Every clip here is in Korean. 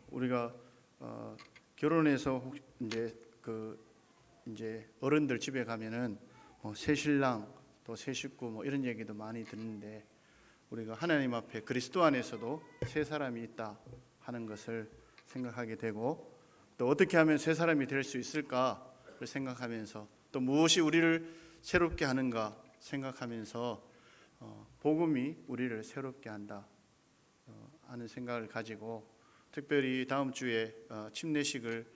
우리가 결혼해서 이제 어른들 집에 가면은 새신랑 또 새식구 이런 얘기도 많이 듣는데, 우리가 하나님 앞에 그리스도 안에서도 새 사람이 있다 하는 것을 생각하게 되고, 또 어떻게 하면 새 사람이 될 수 있을까를 생각하면서, 또 무엇이 우리를 새롭게 하는가 생각하면서 복음이 우리를 새롭게 한다 하는 생각을 가지고, 특별히 다음 주에 침례식을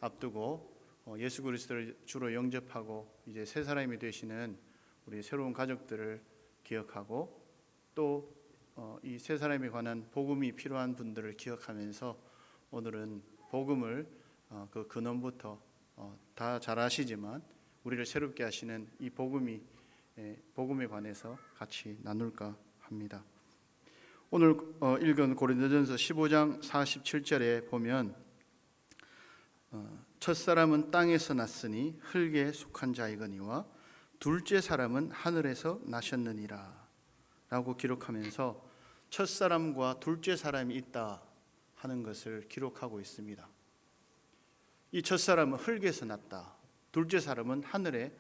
앞두고 예수 그리스도를 주로 영접하고 이제 새 사람이 되시는 우리 새로운 가족들을 기억하고, 또 이 새 사람에 관한 복음이 필요한 분들을 기억하면서, 오늘은 복음을 그 근원부터 다 잘 아시지만 우리를 새롭게 하시는 이 복음에 관해서 같이 나눌까 합니다. 오늘 읽은 고린도전서 15장 47절에 보면 첫사람은 땅에서 났으니 흙에 속한 자이거니와 둘째 사람은 하늘에서 나셨느니라 라고 기록하면서 첫사람과 둘째 사람이 있다 하는 것을 기록하고 있습니다. 이 첫사람은 흙에서 났다, 둘째 사람은 하늘에서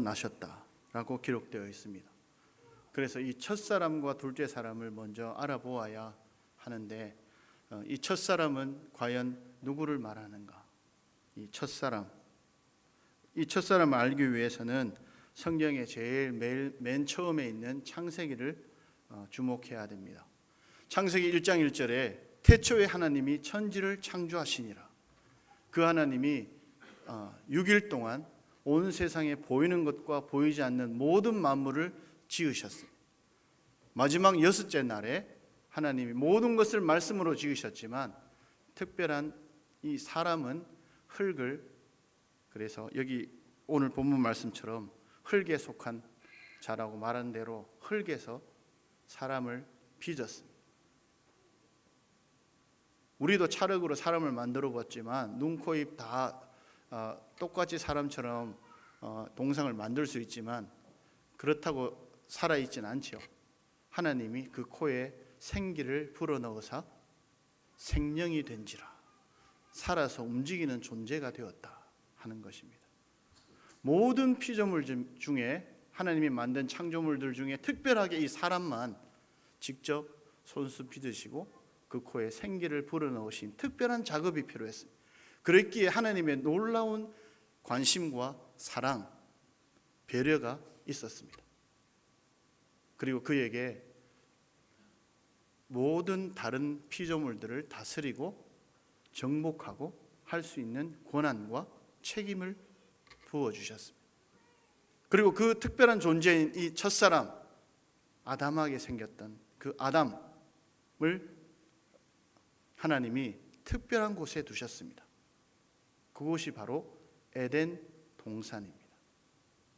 나셨다 라고 기록되어 있습니다. 그래서 이 첫사람과 둘째 사람을 먼저 알아보아야 하는데, 이 첫사람은 과연 누구를 말하는가? 이 첫사람을 알기 위해서는 성경의 제일 맨 처음에 있는 창세기를 주목해야 됩니다. 창세기 1장 1절에 태초에 하나님이 천지를 창조하시니라. 그 하나님이 6일 동안 온 세상에 보이는 것과 보이지 않는 모든 만물을 지으셨어요. 마지막 6째 날에 하나님이 모든 것을 말씀으로 지으셨지만, 특별한 이 사람은 흙을, 그래서 여기 오늘 본문 말씀처럼 흙에 속한 자라고 말한 대로 흙에서 사람을 빚었습니다. 우리도 찰흙으로 사람을 만들어 봤지만 눈, 코, 입 다 똑같이 사람처럼 동상을 만들 수 있지만 그렇다고 살아있지는 않죠. 하나님이 그 코에 생기를 불어넣으사 생명이 된지라, 살아서 움직이는 존재가 되었다 하는 것입니다. 모든 피조물 중에, 하나님이 만든 창조물들 중에 특별하게 이 사람만 직접 손수 빚으시고 그 코에 생기를 불어넣으신 특별한 작업이 필요했습니다. 그랬기에 하나님의 놀라운 관심과 사랑, 배려가 있었습니다. 그리고 그에게 모든 다른 피조물들을 다스리고 정복하고 할 수 있는 권한과 책임을 부어주셨습니다. 그리고 그 특별한 존재인 이 첫사람, 아담하게 생겼던 그 아담을 하나님이 특별한 곳에 두셨습니다. 그곳이 바로 에덴 동산입니다.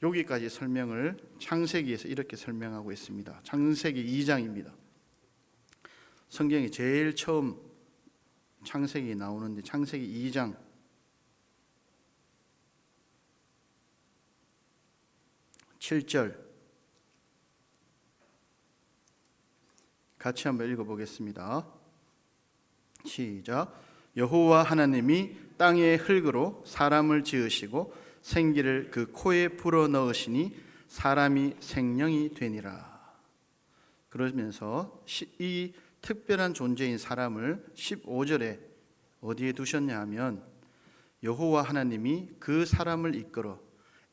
여기까지 설명을 창세기에서 이렇게 설명하고 있습니다. 창세기 2장입니다. 성경이 제일 처음 창세기 나오는데, 창세기 2장 7절 같이 한번 읽어보겠습니다. 시작. 여호와 하나님이 땅의 흙으로 사람을 지으시고 생기를 그 코에 불어넣으시니 사람이 생명이 되니라. 그러면서 이 특별한 존재인 사람을 15절에 어디에 두셨냐 하면, 여호와 하나님이 그 사람을 이끌어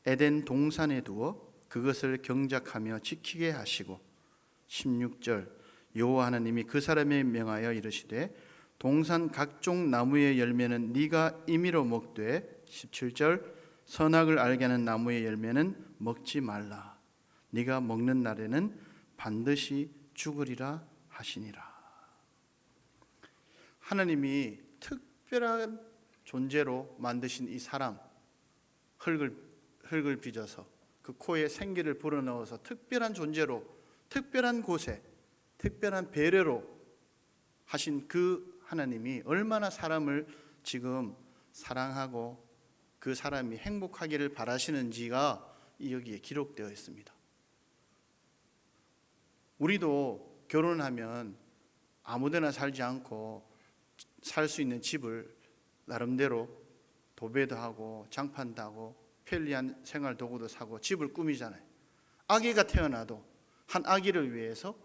에덴 동산에 두어 그것을 경작하며 지키게 하시고, 16절 여호와 하나님이 그 사람에 명하여 이르시되 동산 각종 나무의 열매는 네가 임의로 먹되, 17절 선악을 알게 하는 나무의 열매는 먹지 말라. 네가 먹는 날에는 반드시 죽으리라 하시니라. 하나님이 특별한 존재로 만드신 이 사람, 흙을 빚어서 그 코에 생기를 불어넣어서 특별한 존재로, 특별한 곳에, 특별한 배려로 하신 그 하나님이 얼마나 사람을 지금 사랑하고 그 사람이 행복하기를 바라시는지가 여기에 기록되어 있습니다. 우리도 결혼하면 아무데나 살지 않고 살 수 있는 집을 나름대로 도배도 하고 장판도 하고 편리한 생활 도구도 사고 집을 꾸미잖아요. 아기가 태어나도 한 아기를 위해서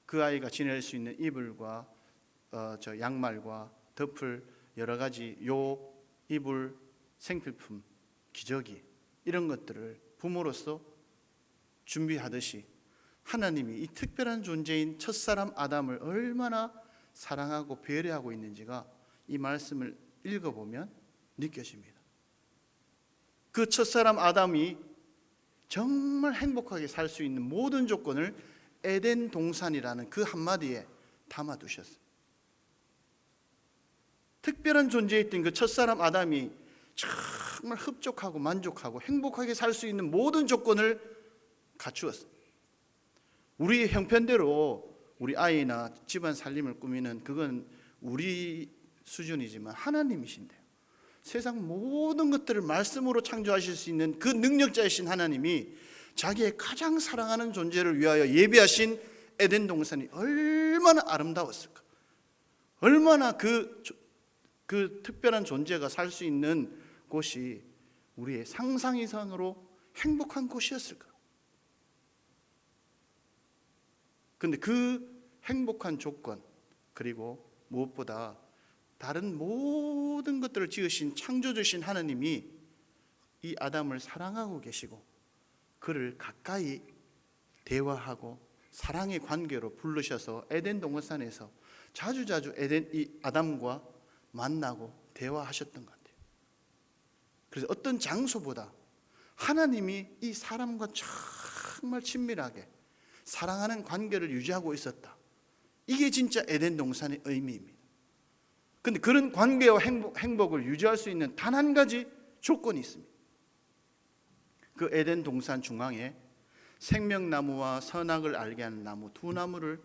그 아이가 지낼 수 있는 이불과 양말과 덮을 여러 가지 이불, 생필품, 기저귀 이런 것들을 부모로서 준비하듯이 하나님이 이 특별한 존재인 첫사람 아담을 얼마나 사랑하고 배려하고 있는지가 이 말씀을 읽어보면 느껴집니다. 그 첫사람 아담이 정말 행복하게 살 수 있는 모든 조건을 에덴 동산이라는 그 한마디에 담아두셨어요. 특별한 존재였던 그 첫사람 아담이 정말 흡족하고 만족하고 행복하게 살 수 있는 모든 조건을 갖추었어요. 우리의 형편대로 우리 아이나 집안 살림을 꾸미는 그건 우리 수준이지만 하나님이신데요. 세상 모든 것들을 말씀으로 창조하실 수 있는 그 능력자이신 하나님이 자기의 가장 사랑하는 존재를 위하여 예비하신 에덴 동산이 얼마나 아름다웠을까. 얼마나 그 특별한 존재가 살 수 있는 곳이 우리의 상상 이상으로 행복한 곳이었을까. 그런데 그 행복한 조건, 그리고 무엇보다 다른 모든 것들을 지으신 창조주신 하나님이 이 아담을 사랑하고 계시고 그를 가까이 대화하고 사랑의 관계로 부르셔서 에덴 동산에서 자주자주 이 아담과 만나고 대화하셨던 것 같아요. 그래서 어떤 장소보다 하나님이 이 사람과 정말 친밀하게 사랑하는 관계를 유지하고 있었다. 이게 진짜 에덴 동산의 의미입니다. 그런데 그런 관계와 행복을 유지할 수 있는 단 한 가지 조건이 있습니다. 그 에덴 동산 중앙에 생명나무와 선악을 알게 하는 나무 두 나무를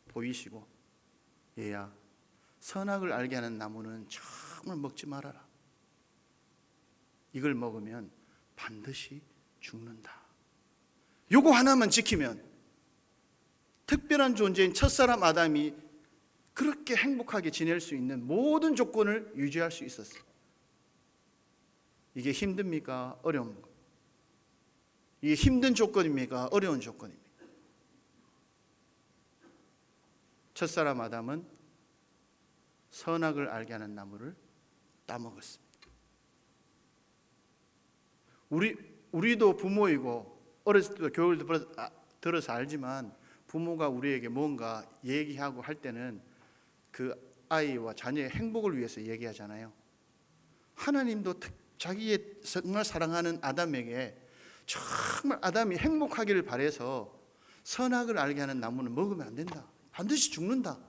보이시고, 얘야, 선악을 알게 하는 나무는 정말 먹지 말아라. 이걸 먹으면 반드시 죽는다. 요거 하나만 지키면 특별한 존재인 첫사람 아담이 그렇게 행복하게 지낼 수 있는 모든 조건을 유지할 수 있었어요. 이게 힘듭니까? 어려운가? 이게 힘든 조건입니까? 어려운 조건입니까? 첫사람 아담은 선악을 알게 하는 나무를 따먹었습니다. 우리도 부모이고 어렸을 때 교육을 들어서 알지만 부모가 우리에게 뭔가 얘기하고 할 때는 그 아이와 자녀의 행복을 위해서 얘기하잖아요. 하나님도 자기의 정말 사랑하는 아담에게 정말 아담이 행복하기를 바라서 선악을 알게 하는 나무는 먹으면 안 된다. 반드시 죽는다.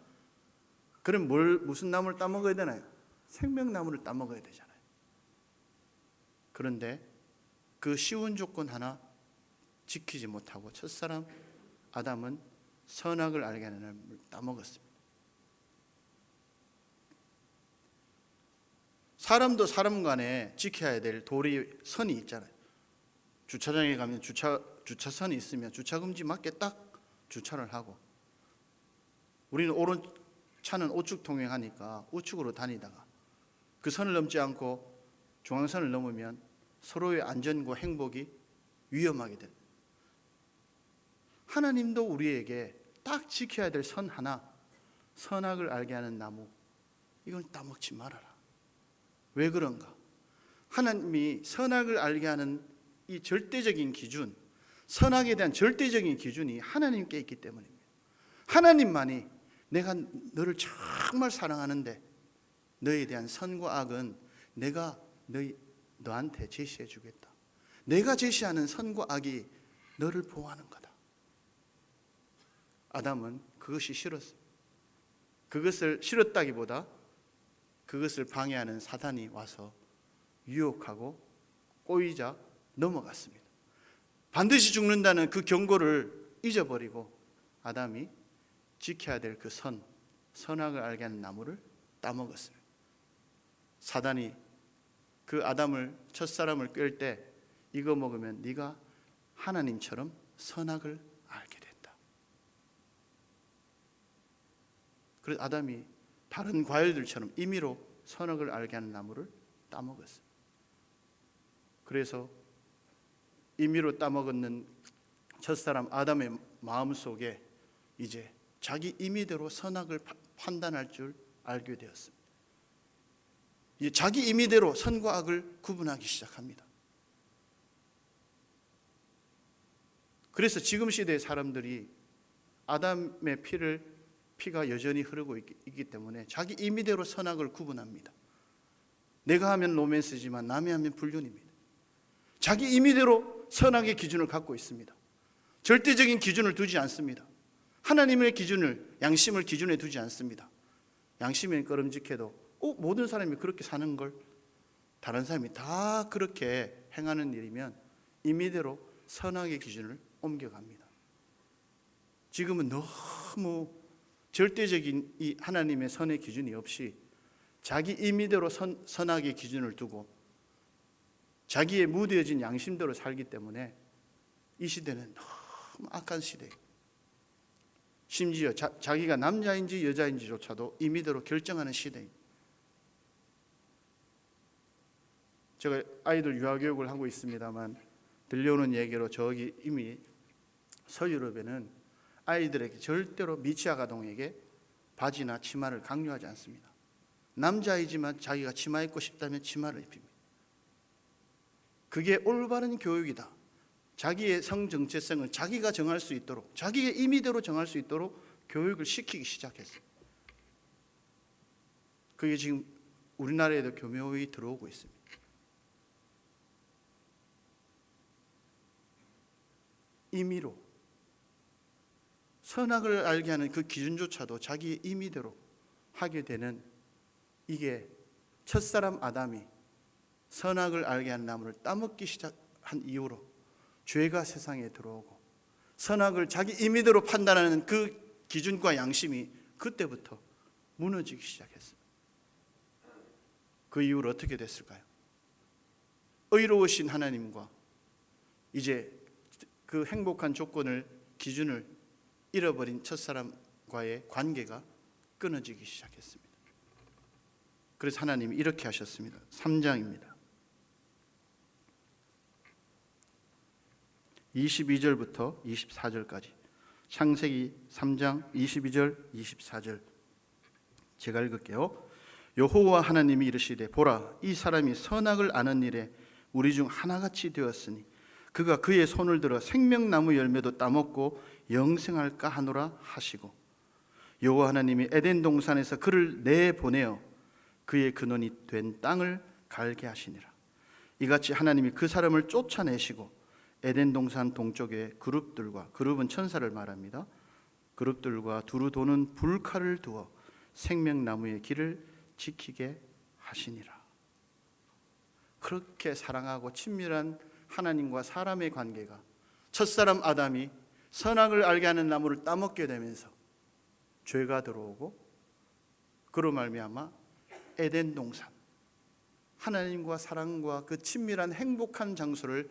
그럼 무슨 나무를 따먹어야 되나요? 생명나무를 따먹어야 되잖아요. 그런데 그 쉬운 조건 하나 지키지 못하고 첫사람 아담은 선악을 알게 하는 나무를 따먹었습니다. 사람도 사람 간에 지켜야 될 도리 선이 있잖아요. 주차장에 가면 주차선이 있으면 주차금지 맞게 딱 주차를 하고, 우리는 차는 우측 통행하니까 우측으로 다니다가 그 선을 넘지 않고 중앙선을 넘으면 서로의 안전과 행복이 위험하게 됩니다. 하나님도 우리에게 딱 지켜야 될 선 하나, 선악을 알게 하는 나무, 이건 따먹지 말아라. 왜 그런가? 하나님이 선악을 알게 하는 이 절대적인 기준, 선악에 대한 절대적인 기준이 하나님께 있기 때문입니다. 하나님만이 내가 너를 정말 사랑하는데 너에 대한 선과 악은 내가 너한테 제시해 주겠다. 내가 제시하는 선과 악이 너를 보호하는 거다. 아담은 그것이 싫었어요. 그것을 싫었다기보다 그것을 방해하는 사단이 와서 유혹하고 꼬이자 넘어갔습니다. 반드시 죽는다는 그 경고를 잊어버리고 아담이 지켜야 될 그 선악을 알게 하는 나무를 따먹었습니다. 사단이 그 아담을, 첫사람을 꿰을 때 이거 먹으면 네가 하나님처럼 선악을 알게 된다. 그래서 아담이 다른 과일들처럼 임의로 선악을 알게 하는 나무를 따먹었어요. 그래서 임의로 따먹었는 첫사람 아담의 마음속에 이제 자기 임의대로 선악을 판단할 줄 알게 되었습니다. 이제 자기 임의대로 선과 악을 구분하기 시작합니다. 그래서 지금 시대의 사람들이 아담의 피가 여전히 흐르고 있기 때문에 자기 임의대로 선악을 구분합니다. 내가 하면 로맨스지만 남이 하면 불륜입니다. 자기 임의대로 선악의 기준을 갖고 있습니다. 절대적인 기준을 두지 않습니다. 하나님의 기준을, 양심을 기준에 두지 않습니다. 양심이 꺼름직해도 모든 사람이 그렇게 사는 걸, 다른 사람이 다 그렇게 행하는 일이면 임의대로 선악의 기준을 옮겨갑니다. 지금은 너무 절대적인 이 하나님의 선의 기준이 없이 자기 임의대로 선악의 기준을 두고 자기의 무뎌진 양심대로 살기 때문에 이 시대는 너무 악한 시대예요. 심지어 자기가 남자인지 여자인지조차도 임의대로 결정하는 시대입니다. 제가 아이들 유아교육을 하고 있습니다만 들려오는 얘기로 저기 이미 서유럽에는 아이들에게 절대로 미취학 아동에게 바지나 치마를 강요하지 않습니다. 남자이지만 자기가 치마 입고 싶다면 치마를 입힙니다. 그게 올바른 교육이다. 자기의 성 정체성을 자기가 정할 수 있도록, 자기의 임의대로 정할 수 있도록 교육을 시키기 시작했어요. 그게 지금 우리나라에도 교묘히 들어오고 있습니다. 임의로 선악을 알게 하는 그 기준조차도 자기의 임의대로 하게 되는, 이게 첫사람 아담이 선악을 알게 하는 나무를 따먹기 시작한 이후로 죄가 세상에 들어오고 선악을 자기 임의대로 판단하는 그 기준과 양심이 그때부터 무너지기 시작했습니다. 그 이후로 어떻게 됐을까요? 의로우신 하나님과 이제 그 행복한 조건을, 기준을 잃어버린 첫사람과의 관계가 끊어지기 시작했습니다. 그래서 하나님이 이렇게 하셨습니다. 3장입니다. 22절부터 24절까지 창세기 3장 22절 24절 제가 읽을게요. 여호와 하나님이 이르시되 보라, 이 사람이 선악을 아는 일에 우리 중 하나같이 되었으니 그가 그의 손을 들어 생명나무 열매도 따먹고 영생할까 하노라 하시고, 여호와 하나님이 에덴 동산에서 그를 내보내어 그의 근원이 된 땅을 갈게 하시니라. 이같이 하나님이 그 사람을 쫓아내시고 에덴 동산 동쪽에 그룹들과, 그룹은 천사를 말합니다, 그룹들과 두루 도는 불칼을 두어 생명나무의 길을 지키게 하시니라. 그렇게 사랑하고 친밀한 하나님과 사람의 관계가 첫사람 아담이 선악을 알게 하는 나무를 따먹게 되면서 죄가 들어오고 그로 말미암아 에덴 동산, 하나님과 사랑과 그 친밀한 행복한 장소를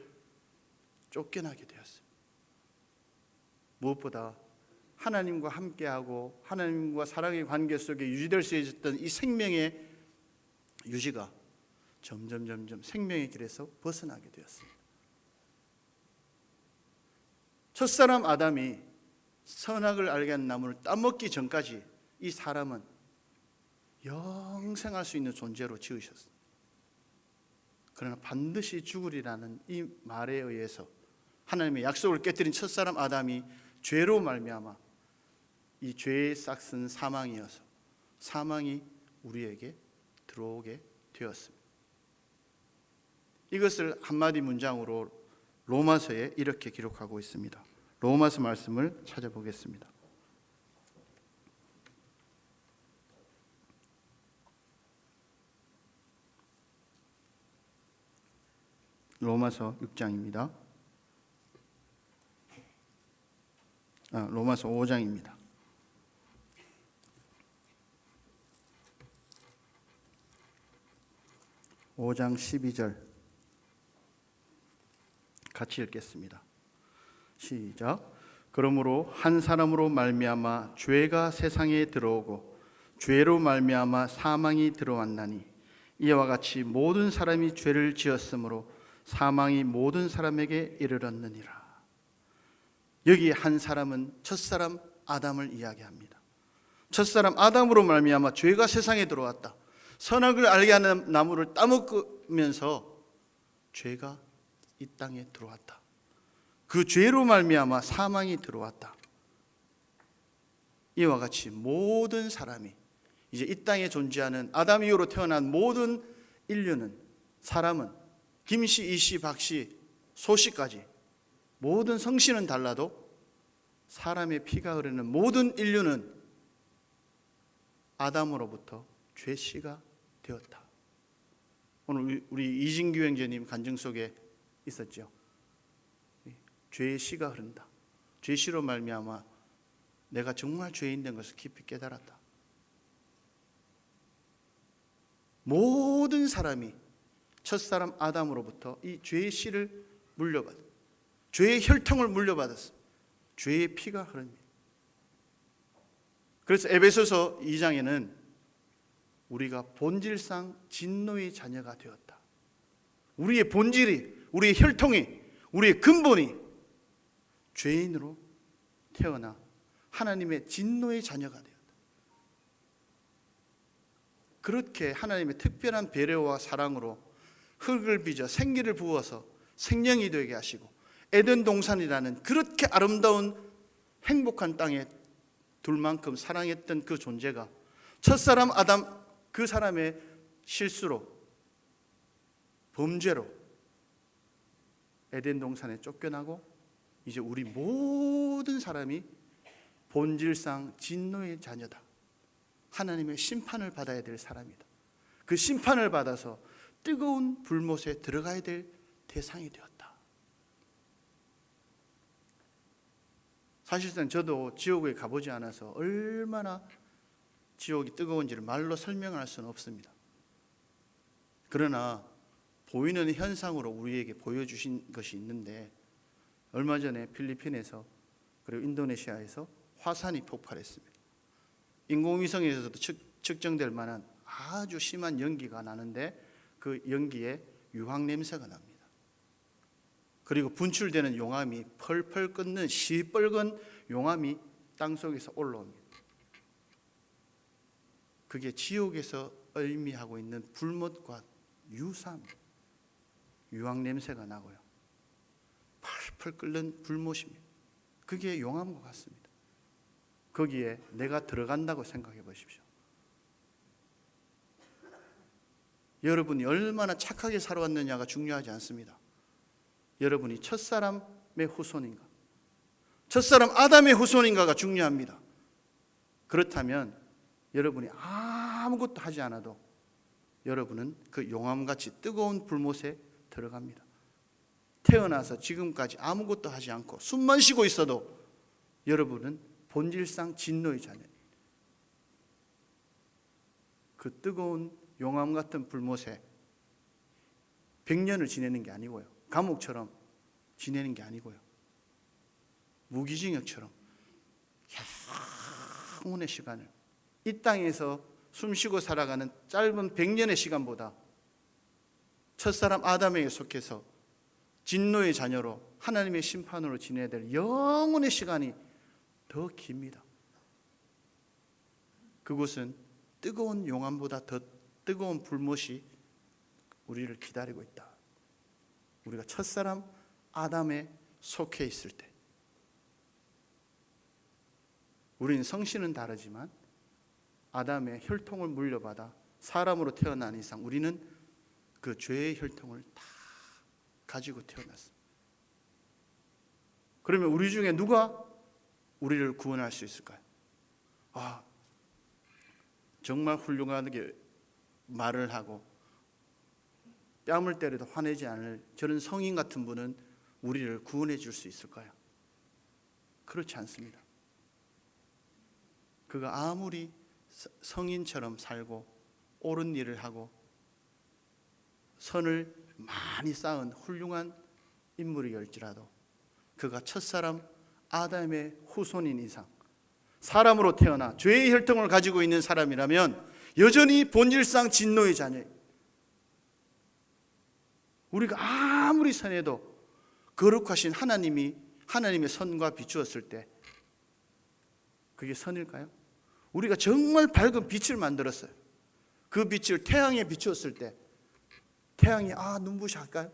쫓겨나게 되었습니다. 무엇보다 하나님과 함께하고 하나님과 사랑의 관계 속에 유지될 수 있었던 이 생명의 유지가 점점 생명의 길에서 벗어나게 되었습니다. 첫사람 아담이 선악을 알게 한 나무를 따먹기 전까지 이 사람은 영생할 수 있는 존재로 지으셨습니다. 그러나 반드시 죽으리라는 이 말에 의해서 하나님의 약속을 깨뜨린 첫사람 아담이 죄로 말미암아 이 죄의 싹은 사망이어서 사망이 우리에게 들어오게 되었습니다. 이것을 한마디 문장으로 로마서에 이렇게 기록하고 있습니다. 로마서 말씀을 찾아보겠습니다. 로마서 6장입니다. 로마서 5장입니다. (5장 12절) 같이 읽겠습니다. 시작. 그러므로 한 사람으로 말미암아 죄가 세상에 들어오고 죄로 말미암아 사망이 들어왔나니 이와 같이 모든 사람이 죄를 지었으므로 사망이 모든 사람에게 이르렀느니라. 여기 한 사람은 첫사람 아담을 이야기합니다. 첫사람 아담으로 말미암아 죄가 세상에 들어왔다. 선악을 알게 하는 나무를 따먹으면서 죄가 이 땅에 들어왔다. 그 죄로 말미암아 사망이 들어왔다. 이와 같이 모든 사람이, 이제 이 땅에 존재하는 아담 이후로 태어난 모든 인류는, 사람은 김씨, 이씨, 박씨, 소씨까지 모든 성씨는 달라도 사람의 피가 흐르는 모든 인류는 아담으로부터 죄씨가 되었다. 오늘 우리 이진규 형제님 간증 속에 있었죠. 죄의 씨가 흐른다. 죄씨로 말미암아 내가 정말 죄인 된 것을 깊이 깨달았다. 모든 사람이 첫사람 아담으로부터 이 죄의 씨를 물려받아, 죄의 혈통을 물려받았어. 죄의 피가 흐릅니다. 그래서 에베소서 2장에는 우리가 본질상 진노의 자녀가 되었다. 우리의 본질이, 우리의 혈통이, 우리의 근본이 죄인으로 태어나 하나님의 진노의 자녀가 되었다. 그렇게 하나님의 특별한 배려와 사랑으로 흙을 빚어 생기를 부어서 생명이 되게 하시고 에덴 동산이라는 그렇게 아름다운 행복한 땅에 둘 만큼 사랑했던 그 존재가 첫사람 아담, 그 사람의 실수로, 범죄로 에덴 동산에 쫓겨나고 이제 우리 모든 사람이 본질상 진노의 자녀다. 하나님의 심판을 받아야 될 사람이다. 그 심판을 받아서 뜨거운 불못에 들어가야 될 대상이 되었다. 사실상 저도 지옥에 가보지 않아서 얼마나 지옥이 뜨거운지를 말로 설명할 수는 없습니다. 그러나 보이는 현상으로 우리에게 보여주신 것이 있는데, 얼마 전에 필리핀에서 그리고 인도네시아에서 화산이 폭발했습니다. 인공위성에서도 측정될 만한 아주 심한 연기가 나는데 그 연기에 유황 냄새가 납니다. 그리고 분출되는 용암이 펄펄 끓는 시뻘건 용암이 땅속에서 올라옵니다. 그게 지옥에서 의미하고 있는 불못과 유사합니다. 유황 냄새가 나고요. 펄펄 끓는 불못입니다. 그게 용암과 같습니다. 거기에 내가 들어간다고 생각해 보십시오. 여러분이 얼마나 착하게 살아왔느냐가 중요하지 않습니다. 여러분이 첫사람의 후손인가, 첫사람 아담의 후손인가가 중요합니다. 그렇다면 여러분이 아무것도 하지 않아도 여러분은 그 용암같이 뜨거운 불못에 들어갑니다. 태어나서 지금까지 아무것도 하지 않고 숨만 쉬고 있어도 여러분은 본질상 진노의 자녀입니다. 그 뜨거운 용암 같은 불못에 100년을 지내는 게 아니고요, 감옥처럼 지내는 게 아니고요, 무기징역처럼 영원의 시간을 이 땅에서 숨쉬고 살아가는 짧은 100년의 시간보다 첫사람 아담에게 속해서 진노의 자녀로 하나님의 심판으로 지내야 될 영원의 시간이 더 깁니다. 그곳은 뜨거운 용암보다 더 뜨거운 불못이 우리를 기다리고 있다. 우리가 첫사람 아담에 속해 있을 때, 우리는 성씨는 다르지만 아담의 혈통을 물려받아 사람으로 태어난 이상 우리는 그 죄의 혈통을 다 가지고 태어났습니다. 그러면 우리 중에 누가 우리를 구원할 수 있을까요? 정말 훌륭하게 말을 하고 뺨을 때려도 화내지 않을 저런 성인 같은 분은 우리를 구원해 줄 수 있을까요? 그렇지 않습니다. 그가 아무리 성인처럼 살고 옳은 일을 하고 선을 많이 쌓은 훌륭한 인물이었지라도 그가 첫사람 아담의 후손인 이상 사람으로 태어나 죄의 혈통을 가지고 있는 사람이라면 여전히 본질상 진노의 자녀예요. 우리가 아무리 선해도 거룩하신 하나님의 선과 비추었을 때 그게 선일까요? 우리가 정말 밝은 빛을 만들었어요. 그 빛을 태양에 비추었을 때 태양이 눈부시 할까요?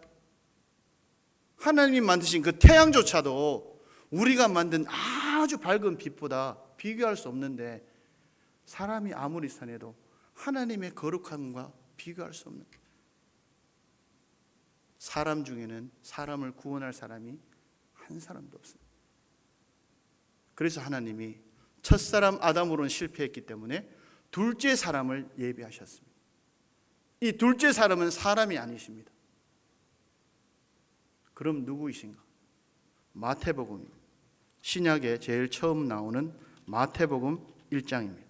하나님이 만드신 그 태양조차도 우리가 만든 아주 밝은 빛보다 비교할 수 없는데 사람이 아무리 선해도 하나님의 거룩함과 비교할 수 없는, 사람 중에는 사람을 구원할 사람이 한 사람도 없습니다. 그래서 하나님이 첫사람 아담으로는 실패했기 때문에 둘째 사람을 예비하셨습니다. 이 둘째 사람은 사람이 아니십니다. 그럼 누구이신가? 마태복음입니다. 신약에 제일 처음 나오는 마태복음 1장입니다.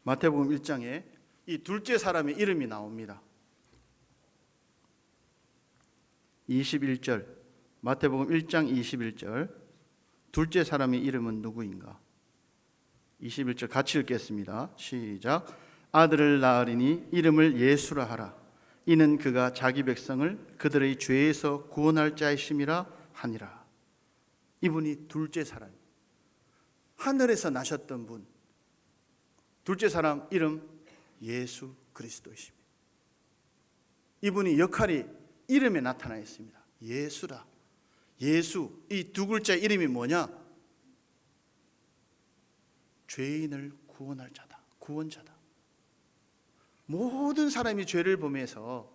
마태복음 1장에 이 둘째 사람의 이름이 나옵니다. 21절, 마태복음 1장 21절, 둘째 사람의 이름은 누구인가? 21절 같이 읽겠습니다. 시작. 아들을 낳으리니 이름을 예수라 하라. 이는 그가 자기 백성을 그들의 죄에서 구원할 자이심이라 하니라. 이분이 둘째 사람, 하늘에서 나셨던 분, 둘째 사람 이름 예수 그리스도이십니다. 이분이 역할이 이름에 나타나 있습니다. 예수라. 예수, 이 두 글자 이름이 뭐냐? 죄인을 구원할 자다, 구원자다. 모든 사람이 죄를 범해서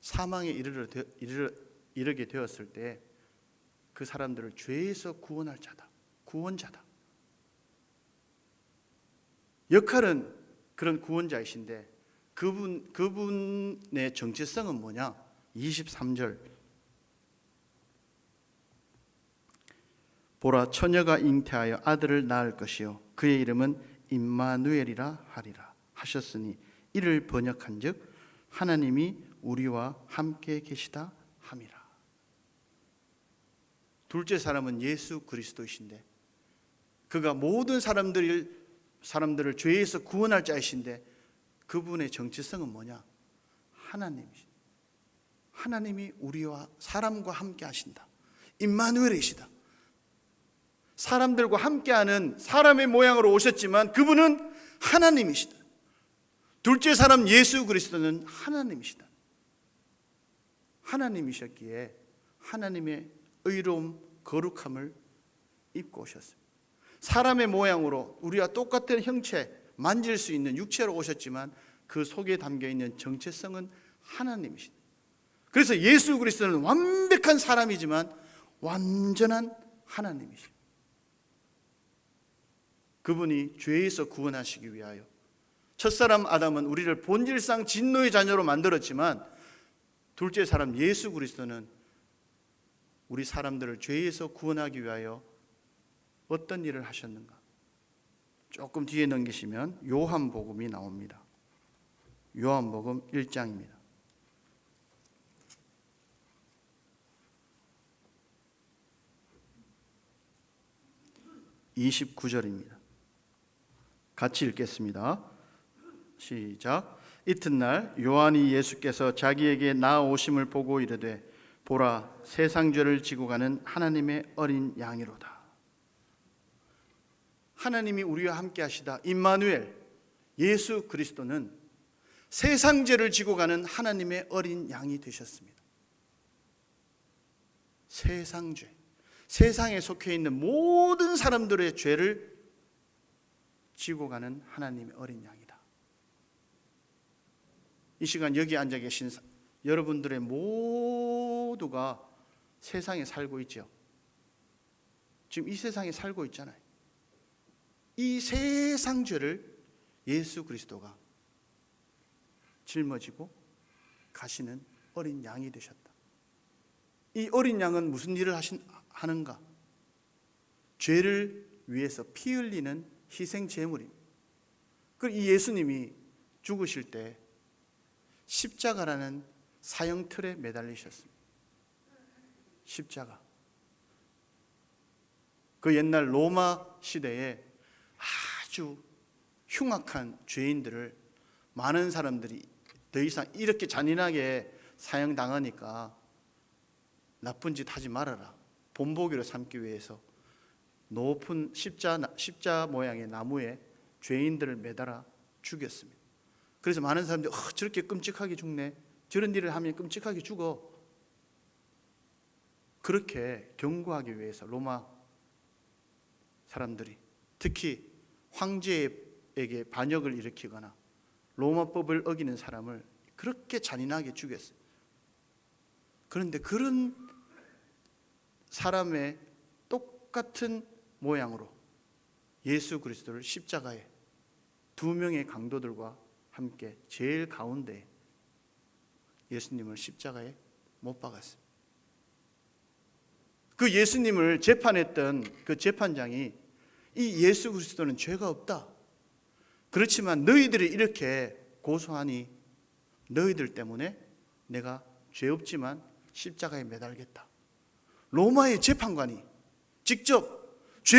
사망에 이르게 되었을 때 그 사람들을 죄에서 구원할 자다, 구원자다. 역할은 그런 구원자이신데 그분의 정체성은 뭐냐? 23절. 보라, 처녀가 잉태하여 아들을 낳을 것이요 그의 이름은 임마누엘이라 하리라 하셨으니 이를 번역한즉 하나님이 우리와 함께 계시다 함이라. 둘째 사람은 예수 그리스도이신데 그가 모든 사람들을 죄에서 구원할 자이신데 그분의 정체성은 뭐냐? 하나님이십니다. 하나님이 우리와 사람과 함께 하신다. 임마누엘이시다. 사람들과 함께하는 사람의 모양으로 오셨지만 그분은 하나님이시다. 둘째 사람 예수 그리스도는 하나님이시다. 하나님이셨기에 하나님의 의로움, 거룩함을 입고 오셨습니다. 사람의 모양으로 우리와 똑같은 형체, 만질 수 있는 육체로 오셨지만 그 속에 담겨있는 정체성은 하나님이시다. 그래서 예수 그리스도는 완벽한 사람이지만 완전한 하나님이십니다. 그분이 죄에서 구원하시기 위하여 첫사람 아담은 우리를 본질상 진노의 자녀로 만들었지만 둘째 사람 예수 그리스도는 우리 사람들을 죄에서 구원하기 위하여 어떤 일을 하셨는가? 조금 뒤에 넘기시면 요한복음이 나옵니다. 요한복음 1장입니다. 29절입니다. 같이 읽겠습니다. 시작. 이튿날 요한이 예수께서 자기에게 나아오심을 보고 이르되 보라, 세상 죄를 지고 가는 하나님의 어린 양이로다. 하나님이 우리와 함께 하시다. 임마누엘, 예수 그리스도는 세상 죄를 지고 가는 하나님의 어린 양이 되셨습니다. 세상 죄, 세상에 속해 있는 모든 사람들의 죄를 지고 가는 하나님의 어린 양이다. 이 시간 여기 앉아 계신 여러분들의 모두가 세상에 살고 있죠. 지금 이 세상에 살고 있잖아요. 이 세상 죄를 예수 그리스도가 짊어지고 가시는 어린 양이 되셨다. 이 어린 양은 무슨 일을 하는가? 죄를 위해서 피 흘리는 희생 제물입니다. 그리고 이 예수님이 죽으실 때 십자가라는 사형 틀에 매달리셨습니다. 십자가. 그 옛날 로마 시대에 아주 흉악한 죄인들을 많은 사람들이 더 이상 이렇게 잔인하게 사형당하니까 나쁜 짓 하지 말아라, 본보기로 삼기 위해서 높은 십자 모양의 나무에 죄인들을 매달아 죽였습니다. 그래서 많은 사람들이 저렇게 끔찍하게 죽네, 저런 일을 하면 끔찍하게 죽어, 그렇게 경고하기 위해서 로마 사람들이 특히 황제에게 반역을 일으키거나 로마법을 어기는 사람을 그렇게 잔인하게 죽였어요. 그런데 그런 사람의 똑같은 모양으로 예수 그리스도를 십자가에 두 명의 강도들과 함께 제일 가운데 예수님을 십자가에 못 박았어요. 그 예수님을 재판했던 그 재판장이 이 예수 그리스도는 죄가 없다, 그렇지만 너희들이 이렇게 고소하니 너희들 때문에 내가 죄 없지만 십자가에 매달겠다. 로마의 재판관이 직접 죄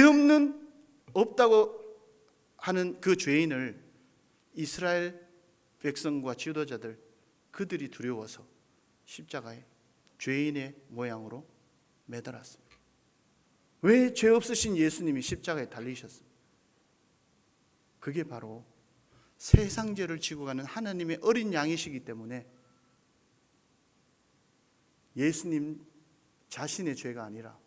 없다고 하는 그 죄인을 이스라엘 백성과 지도자들 그들이 두려워서 십자가에 죄인의 모양으로 매달았습니다. 왜 죄 없으신 예수님이 십자가에 달리셨습니까? 그게 바로 세상 죄를 지고 가는 하나님의 어린 양이시기 때문에 예수님 자신의 죄가 아니라,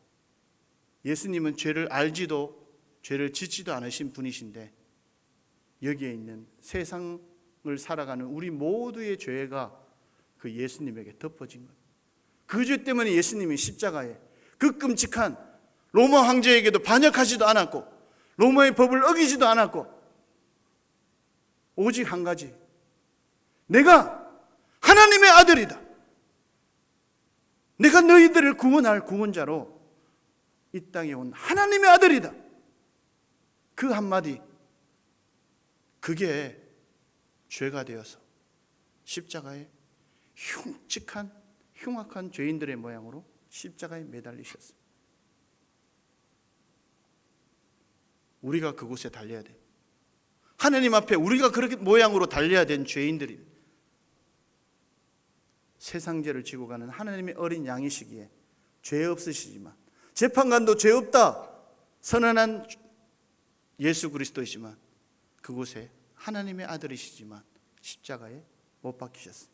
예수님은 죄를 알지도 죄를 짓지도 않으신 분이신데 여기에 있는 세상을 살아가는 우리 모두의 죄가 그 예수님에게 덮어진 것. 그 죄 때문에 예수님이 십자가에 그 끔찍한 로마 황제에게도 반역하지도 않았고 로마의 법을 어기지도 않았고 오직 한 가지, 내가 하나님의 아들이다, 내가 너희들을 구원할 구원자로 이 땅에 온 하나님의 아들이다, 그 한마디, 그게 죄가 되어서 십자가에 흉악한 죄인들의 모양으로 십자가에 매달리셨습니다. 우리가 그곳에 달려야 돼. 하나님 앞에 우리가 그렇게 모양으로 달려야 된 죄인들이 세상 죄를 지고 가는 하나님의 어린 양이시기에 죄 없으시지만, 재판관도 죄 없다 선언한 예수 그리스도이지만 그곳에 하나님의 아들이시지만 십자가에 못 박히셨습니다.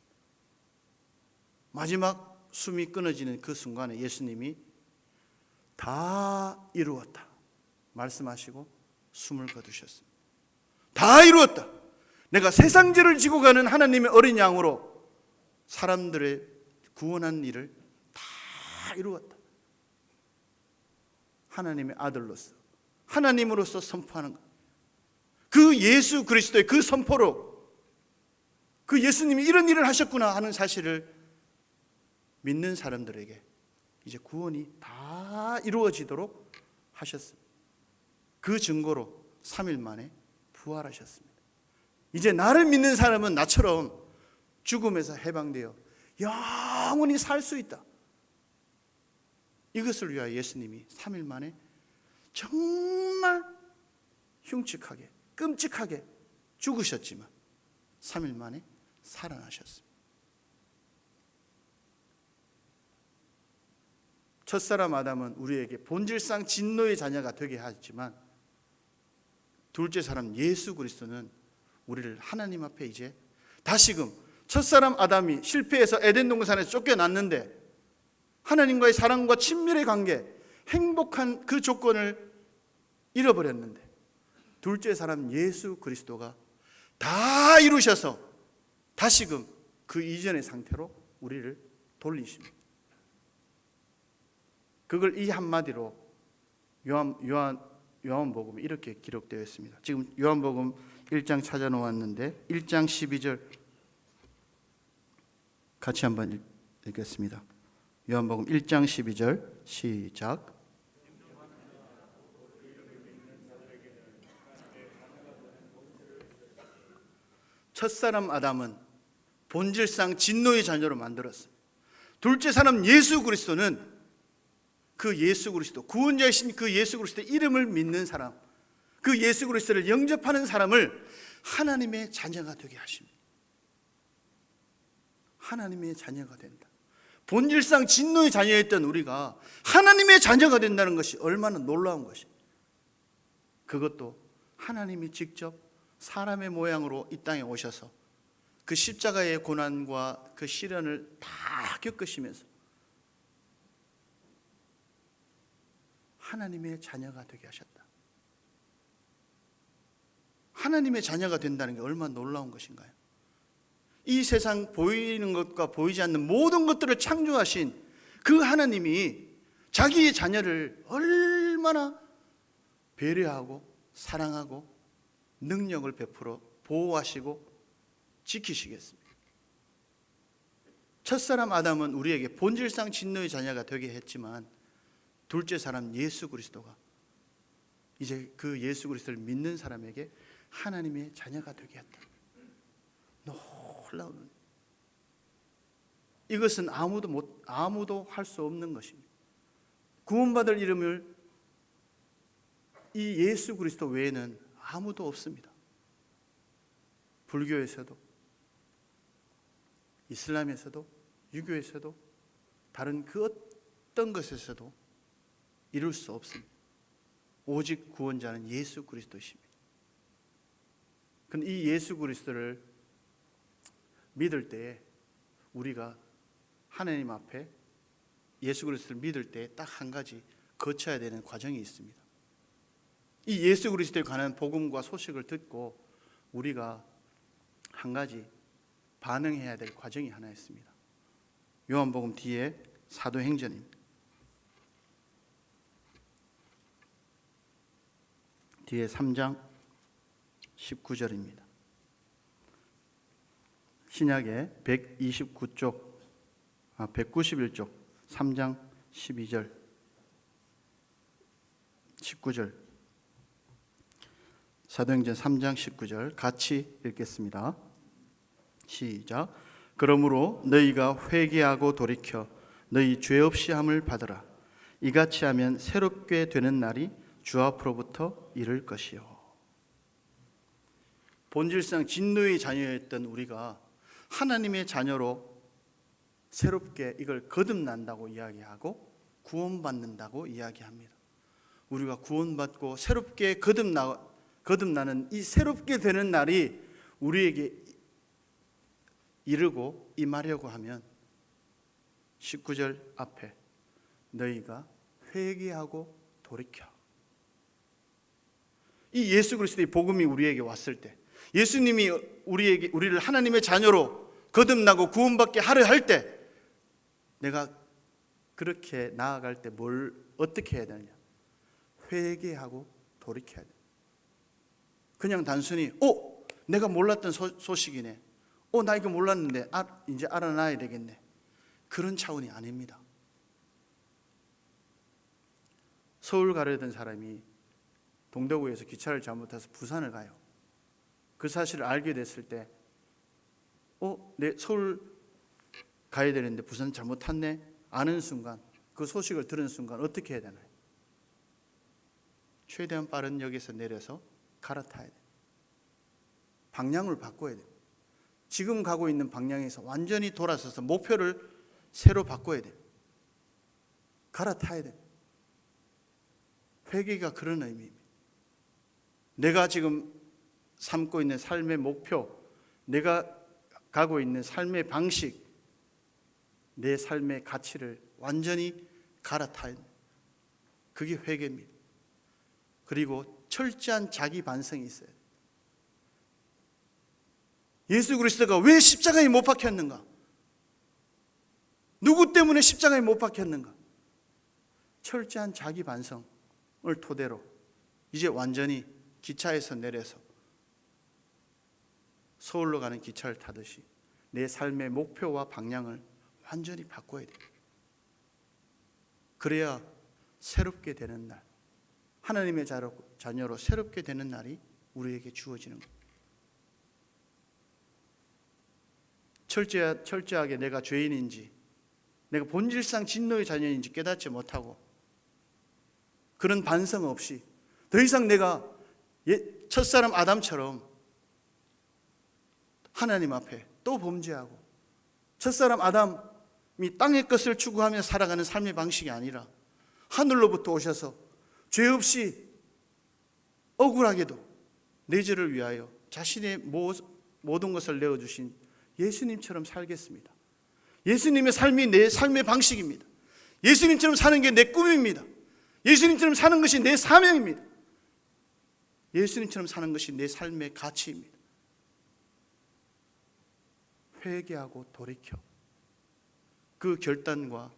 마지막 숨이 끊어지는 그 순간에 예수님이 다 이루었다 말씀하시고 숨을 거두셨습니다. 다 이루었다. 내가 세상 죄를 지고 가는 하나님의 어린 양으로 사람들의 구원한 일을 다 이루었다. 하나님의 아들로서, 하나님으로서 선포하는 것. 그 예수 그리스도의 그 선포로 그 예수님이 이런 일을 하셨구나 하는 사실을 믿는 사람들에게 이제 구원이 다 이루어지도록 하셨습니다. 그 증거로 3일 만에 부활하셨습니다. 이제 나를 믿는 사람은 나처럼 죽음에서 해방되어 영원히 살 수 있다. 이것을 위하여 예수님이 3일 만에 정말 흉측하게 끔찍하게 죽으셨지만 3일 만에 살아나셨습니다. 첫사람 아담은 우리에게 본질상 진노의 자녀가 되게 하지만 둘째 사람 예수 그리스도는 우리를 하나님 앞에 이제 다시금 첫사람 아담이 실패해서 에덴 동산에서 쫓겨났는데 하나님과의 사랑과 친밀의 관계, 행복한 그 조건을 잃어버렸는데 둘째 사람 예수 그리스도가 다 이루셔서 다시금 그 이전의 상태로 우리를 돌리십니다. 그걸 이 한마디로 요한복음에 이렇게 기록되어 있습니다. 지금 요한복음 1장 찾아놓았는데 1장 12절 같이 한번 읽겠습니다. 요한복음 1장 12절 시작. 첫사람 아담은 본질상 진노의 자녀로 만들었어요. 둘째 사람 예수 그리스도는 그 예수 그리스도, 구원자이신 그 예수 그리스도의 이름을 믿는 사람, 그 예수 그리스도를 영접하는 사람을 하나님의 자녀가 되게 하십니다. 하나님의 자녀가 된다. 본질상 진노의 자녀였던 우리가 하나님의 자녀가 된다는 것이 얼마나 놀라운 것입니다. 그것도 하나님이 직접 사람의 모양으로 이 땅에 오셔서 그 십자가의 고난과 그 시련을 다 겪으시면서 하나님의 자녀가 되게 하셨다. 하나님의 자녀가 된다는 게 얼마나 놀라운 것인가요? 이 세상 보이는 것과 보이지 않는 모든 것들을 창조하신 그 하나님이 자기의 자녀를 얼마나 배려하고 사랑하고 능력을 베풀어 보호하시고 지키시겠습니까? 첫사람 아담은 우리에게 본질상 진노의 자녀가 되게 했지만 둘째 사람 예수 그리스도가 이제 그 예수 그리스도를 믿는 사람에게 하나님의 자녀가 되게 했다. 놀라운, 이것은 아무도 할 수 없는 것입니다. 구원받을 이름을 이 예수 그리스도 외에는 아무도 없습니다. 불교에서도 이슬람에서도 유교에서도 다른 그 어떤 것에서도 이룰 수 없습니다. 오직 구원자는 예수 그리스도십니다. 그런데 이 예수 그리스도를 믿을 때에 우리가 하나님 앞에 예수 그리스도를 믿을 때 딱 한 가지 거쳐야 되는 과정이 있습니다. 이 예수 그리스도에 관한 복음과 소식을 듣고 우리가 한 가지 반응해야 될 과정이 하나 있습니다. 요한복음 뒤에 사도행전입니다. 뒤에 3장 19절입니다. 신약의 191쪽 3장 12절 19절 사도행전 3장 19절 같이 읽겠습니다. 시작. 그러므로 너희가 회개하고 돌이켜 너희 죄 없이 함을 받으라. 이같이 하면 새롭게 되는 날이 주 앞으로부터 이를 것이요. 본질상 진노의 자녀였던 우리가 하나님의 자녀로 새롭게 이걸 거듭난다고 이야기하고 구원받는다고 이야기합니다. 우리가 구원받고 새롭게 거듭나는 이 새롭게 되는 날이 우리에게 이르고 임하려고 하면 19절 앞에 너희가 회개하고 돌이켜. 이 예수 그리스도의 복음이 우리에게 왔을 때, 예수님이 우리를 하나님의 자녀로 거듭나고 구원받게 하려 할 때, 내가 그렇게 나아갈 때 뭘 어떻게 해야 되느냐? 회개하고 돌이켜야 돼. 그냥 단순히 내가 몰랐던 소식이네. 나 이거 몰랐는데 이제 알아놔야 되겠네. 그런 차원이 아닙니다. 서울 가려던 사람이 동대구에서 기차를 잘못 타서 부산을 가요. 그 사실을 알게 됐을 때 내 서울 가야 되는데 부산 잘못 탔네? 아는 순간, 그 소식을 들은 순간 어떻게 해야 되나요? 최대한 빠른 역에서 내려서 갈아타야 돼요. 방향을 바꿔야 돼요. 지금 가고 있는 방향에서 완전히 돌아서서 목표를 새로 바꿔야 돼요. 갈아타야 돼요. 회개가 그런 의미입니다. 내가 지금 삼고 있는 삶의 목표, 내가 가고 있는 삶의 방식, 내 삶의 가치를 완전히 갈아타야 돼요. 그게 회개입니다. 그리고 철저한 자기 반성이 있어야 돼요. 예수 그리스도가 왜 십자가에 못 박혔는가? 누구 때문에 십자가에 못 박혔는가? 철저한 자기 반성을 토대로 이제 완전히 기차에서 내려서 서울로 가는 기차를 타듯이 내 삶의 목표와 방향을 완전히 바꿔야 돼요. 그래야 새롭게 되는 날, 하나님의 자녀로 새롭게 되는 날이 우리에게 주어지는 겁니다. 철저하게 내가 죄인인지, 내가 본질상 진노의 자녀인지 깨닫지 못하고 그런 반성 없이 더 이상 내가 첫사람 아담처럼 하나님 앞에 또 범죄하고 첫사람 아담이 땅의 것을 추구하며 살아가는 삶의 방식이 아니라 하늘로부터 오셔서 죄 없이 억울하게도 내 죄를 위하여 자신의 모든 것을 내어주신 예수님처럼 살겠습니다. 예수님의 삶이 내 삶의 방식입니다. 예수님처럼 사는 게 내 꿈입니다. 예수님처럼 사는 것이 내 사명입니다. 예수님처럼 사는 것이 내 삶의 가치입니다. 회개하고 돌이켜 그 결단과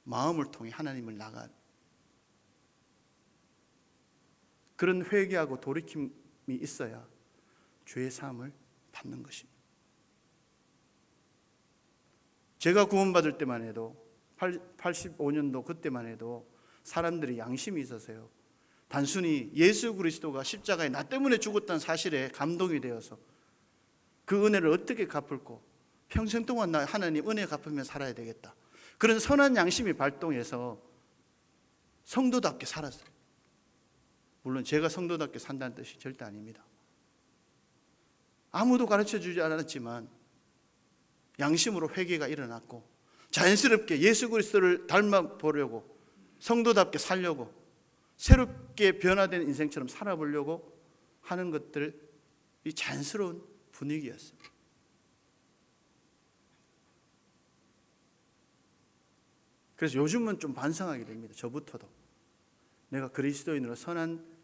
마음을 통해 하나님을 나간 그런 회개하고 돌이킴이 있어야 죄의 사함을 받는 것입니다. 제가 구원받을 때만 해도 85년도 그때만 해도 사람들이 양심이 있어서요, 단순히 예수 그리스도가 십자가에 나 때문에 죽었다는 사실에 감동이 되어서 그 은혜를 어떻게 갚을꼬, 평생 동안 나 하나님 은혜 갚으며 살아야 되겠다, 그런 선한 양심이 발동해서 성도답게 살았어요. 물론 제가 성도답게 산다는 뜻이 절대 아닙니다. 아무도 가르쳐주지 않았지만 양심으로 회개가 일어났고 자연스럽게 예수 그리스도를 닮아 보려고 성도답게 살려고 새롭게 변화된 인생처럼 살아보려고 하는 것들이 자연스러운 분위기였어요. 그래서 요즘은 좀 반성하게 됩니다. 저부터도 내가 그리스도인으로 선한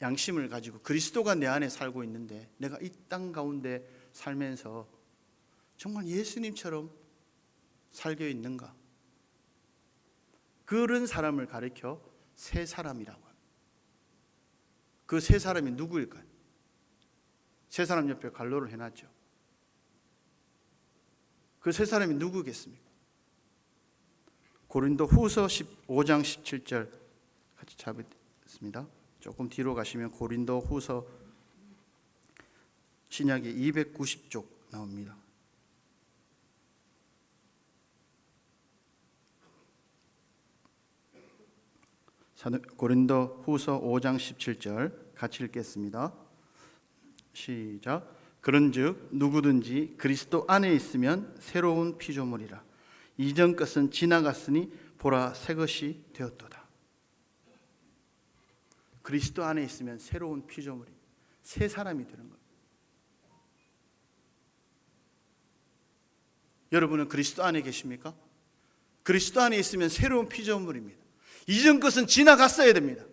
양심을 가지고 그리스도가 내 안에 살고 있는데 내가 이 땅 가운데 살면서 정말 예수님처럼 살고 있는가? 그런 사람을 가리켜 새 사람이라고 합니다. 그 새 사람이 누구일까요? 새 사람 옆에 갈로를 해놨죠. 그 새 사람이 누구겠습니까? 고린도 후서 15장 17절 같이 잡겠습니다. 조금 뒤로 가시면 고린도 후서 신약의 290쪽 나옵니다. 고린도 후서 5장 17절 같이 읽겠습니다. 시작. 그런즉 누구든지 그리스도 안에 있으면 새로운 피조물이라. 이전 것은 지나갔으니 보라 새 것이 되었도다. 그리스도 안에 있으면 새로운 피조물이, 새 사람이 되는 겁니다. 여러분은 그리스도 안에 계십니까? 그리스도 안에 있으면 새로운 피조물입니다. 이전 것은 지나갔어야 됩니다.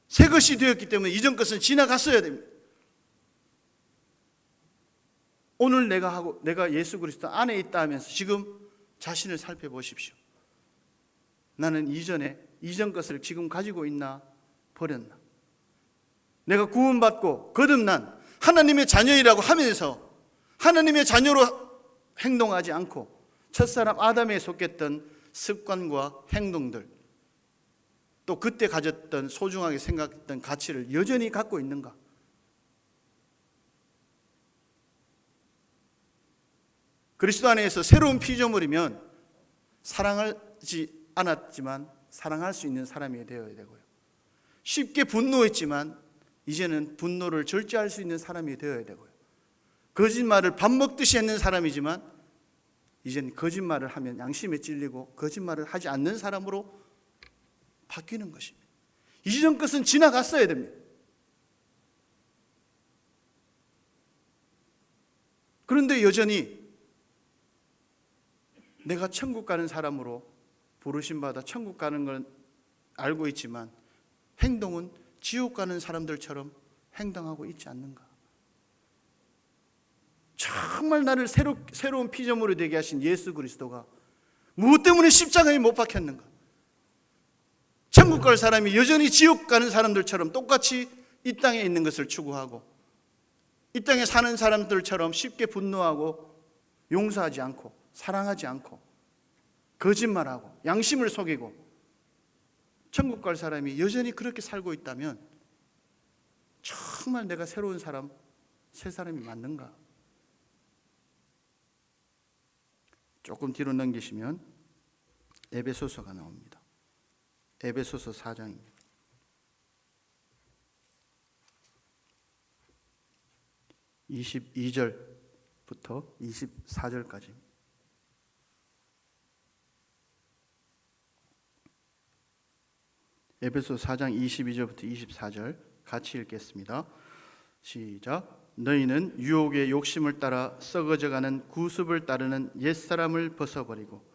새 것이 되었기 때문에 이전 것은 지나갔어야 됩니다. 오늘 내가 예수 그리스도 안에 있다 하면서 지금 자신을 살펴보십시오. 나는 이전 것을 지금 가지고 있나 버렸나? 내가 구원받고 거듭난 하나님의 자녀이라고 하면서 하나님의 자녀로 행동하지 않고 첫사람 아담에 속했던 습관과 행동들, 또 그때 가졌던 소중하게 생각했던 가치를 여전히 갖고 있는가? 그리스도 안에서 새로운 피조물이면 사랑하지 않았지만 사랑할 수 있는 사람이 되어야 되고요, 쉽게 분노했지만 이제는 분노를 절제할 수 있는 사람이 되어야 되고요, 거짓말을 밥 먹듯이 했는 사람이지만 이제는 거짓말을 하면 양심에 찔리고 거짓말을 하지 않는 사람으로 바뀌는 것입니다. 이전 것은 지나갔어야 됩니다. 그런데 여전히 내가 천국 가는 사람으로 부르심받아 천국 가는 건 알고 있지만 행동은 지옥 가는 사람들처럼 행동하고 있지 않는가? 정말 나를 새로운 피조물이 되게 하신 예수 그리스도가 무엇 때문에 십자가에 못 박혔는가? 천국 갈 사람이 여전히 지옥 가는 사람들처럼 똑같이 이 땅에 있는 것을 추구하고 이 땅에 사는 사람들처럼 쉽게 분노하고 용서하지 않고 사랑하지 않고 거짓말하고 양심을 속이고 천국 갈 사람이 여전히 그렇게 살고 있다면 정말 내가 새로운 사람, 새 사람이 맞는가? 조금 뒤로 넘기시면 에베소서가 나옵니다. 에베소서 4장입니다. 22절부터 24절까지. 에베소 4장 22절부터 24절 같이 읽겠습니다. 시작. 너희는 유혹의 욕심을 따라 썩어져가는 구습을 따르는 옛사람을 벗어버리고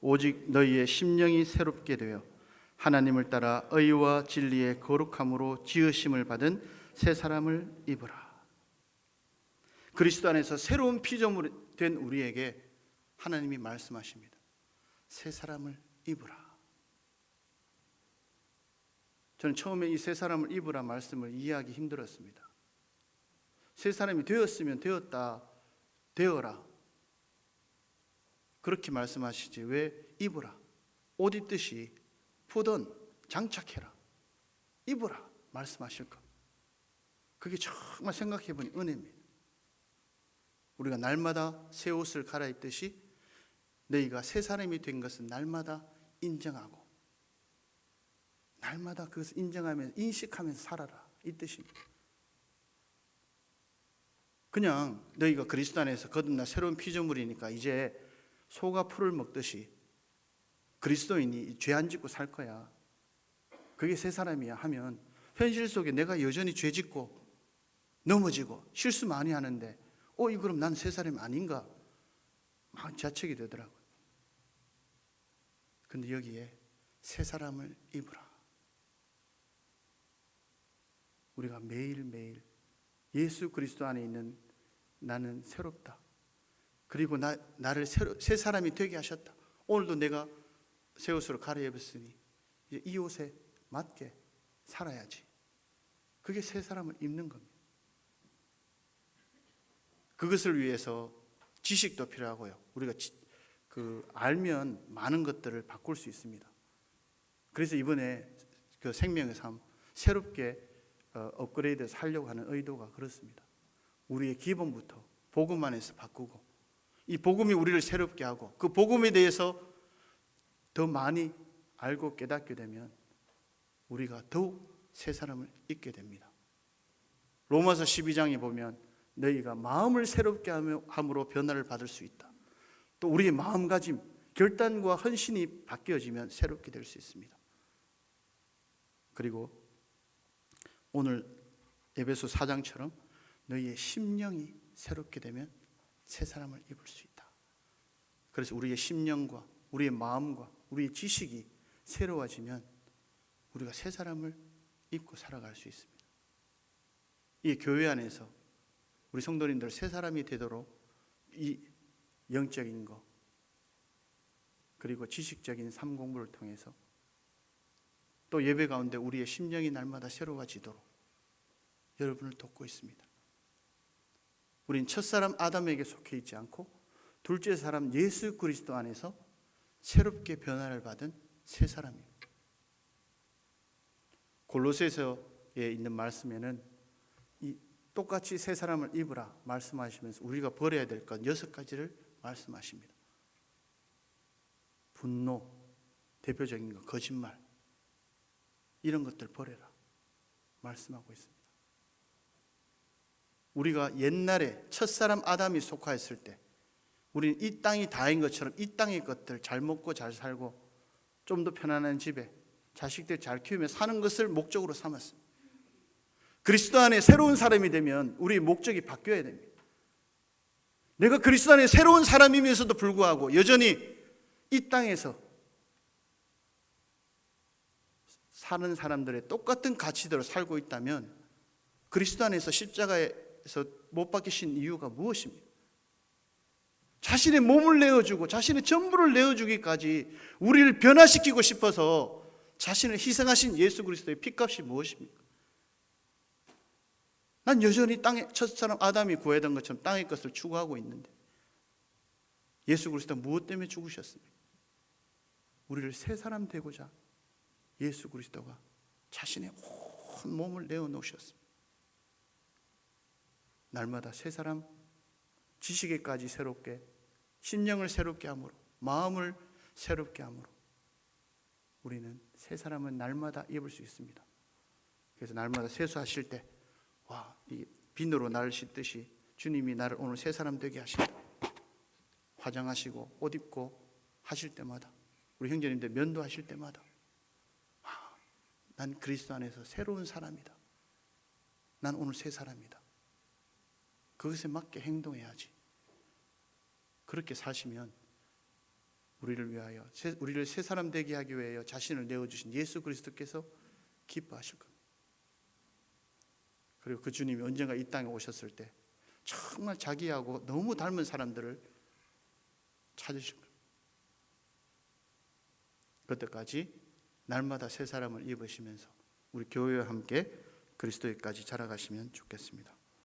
오직 너희의 심령이 새롭게 되어 하나님을 따라 의와 진리의 거룩함으로 지으심을 받은 새 사람을 입으라. 그리스도 안에서 새로운 피조물 된 우리에게 하나님이 말씀하십니다. 새 사람을 입으라. 저는 처음에 이 새 사람을 입으라 말씀을 이해하기 힘들었습니다. 새 사람이 되었으면 되었다, 되어라, 그렇게 말씀하시지 왜 입으라, 옷 입듯이 푸던 장착해라, 입으라 말씀하실까? 그게 정말 생각해보니 은혜입니다. 우리가 날마다 새 옷을 갈아입듯이 너희가 새 사람이 된 것은 날마다 인정하고 날마다 그것을 인정하면서 인식하면서 살아라, 이 뜻입니다. 그냥 너희가 그리스도 안에서 거듭나 새로운 피조물이니까 이제 소가 풀을 먹듯이 그리스도인이 죄 안 짓고 살 거야, 그게 새 사람이야 하면 현실 속에 내가 여전히 죄 짓고 넘어지고 실수 많이 하는데 이 그럼 난 새 사람이 아닌가 막 자책이 되더라고요. 근데 여기에 새 사람을 입으라. 우리가 매일매일 예수 그리스도 안에 있는 나는 새롭다, 그리고 나를 새 사람이 되게 하셨다, 오늘도 내가 새 옷으로 갈아입었으니 이제 이 옷에 맞게 살아야지, 그게 새 사람을 입는 겁니다. 그것을 위해서 지식도 필요하고요. 우리가 알면 많은 것들을 바꿀 수 있습니다. 그래서 이번에 그 생명의 삶 새롭게 업그레이드해서 하려고 하는 의도가 그렇습니다. 우리의 기본부터 복음 안에서 바꾸고 이 복음이 우리를 새롭게 하고 그 복음에 대해서 더 많이 알고 깨닫게 되면 우리가 더욱 새 사람을 입게 됩니다. 로마서 12장에 보면 너희가 마음을 새롭게 함으로 변화를 받을 수 있다. 또 우리의 마음가짐, 결단과 헌신이 바뀌어지면 새롭게 될 수 있습니다. 그리고 오늘 에베소 4장처럼 너희의 심령이 새롭게 되면 새 사람을 입을 수 있다. 그래서 우리의 심령과 우리의 마음과 우리의 지식이 새로워지면 우리가 새 사람을 입고 살아갈 수 있습니다. 이 교회 안에서 우리 성도님들 새 사람이 되도록 이 영적인 것 그리고 지식적인 삶 공부를 통해서 또 예배 가운데 우리의 심령이 날마다 새로워지도록 여러분을 돕고 있습니다. 우린 첫사람 아담에게 속해 있지 않고 둘째 사람 예수 그리스도 안에서 새롭게 변화를 받은 새 사람입니다. 골로새서에 있는 말씀에는 똑같이 새 사람을 입으라 말씀하시면서 우리가 버려야 될 것 6가지를 말씀하십니다. 분노, 대표적인 것, 거짓말, 이런 것들 버려라 말씀하고 있습니다. 우리가 옛날에 첫사람 아담이 속하였을 때 우리는 이 땅이 다인 것처럼 이 땅의 것들 잘 먹고 잘 살고 좀 더 편안한 집에 자식들 잘 키우며 사는 것을 목적으로 삼았습니다. 그리스도 안에 새로운 사람이 되면 우리의 목적이 바뀌어야 됩니다. 내가 그리스도 안에 새로운 사람이면서도 불구하고 여전히 이 땅에서 사는 사람들의 똑같은 가치대로 살고 있다면 그리스도 안에서 십자가에서 못 박히신 이유가 무엇입니까? 자신의 몸을 내어주고 자신의 전부를 내어주기까지 우리를 변화시키고 싶어서 자신을 희생하신 예수 그리스도의 피값이 무엇입니까? 난 여전히 땅에 첫사람 아담이 구하던 것처럼 땅의 것을 추구하고 있는데 예수 그리스도 무엇 때문에 죽으셨습니까? 우리를 새 사람 되고자 예수 그리스도가 자신의 온 몸을 내어놓으셨습니다. 날마다 새 사람, 지식에까지 새롭게, 심령을 새롭게 함으로, 마음을 새롭게 함으로 우리는 새 사람은 날마다 입을 수 있습니다. 그래서 날마다 세수하실 때, 이 비누로 나를 씻듯이 주님이 나를 오늘 새 사람 되게 하신다. 화장하시고 옷 입고 하실 때마다, 우리 형제님들 면도하실 때마다, 난 그리스도 안에서 새로운 사람이다. 난 오늘 새 사람이다. 그것에 맞게 행동해야지. 그렇게 사시면 우리를 새 사람 되게 하기 위하여 자신을 내어주신 예수 그리스도께서 기뻐하실 겁니다. 그리고 그 주님이 언젠가 이 땅에 오셨을 때 정말 자기하고 너무 닮은 사람들을 찾으실 겁니다. 그때까지 날마다 새 사람을 입으시면서 우리 교회와 함께 그리스도에까지 자라가시면 좋겠습니다.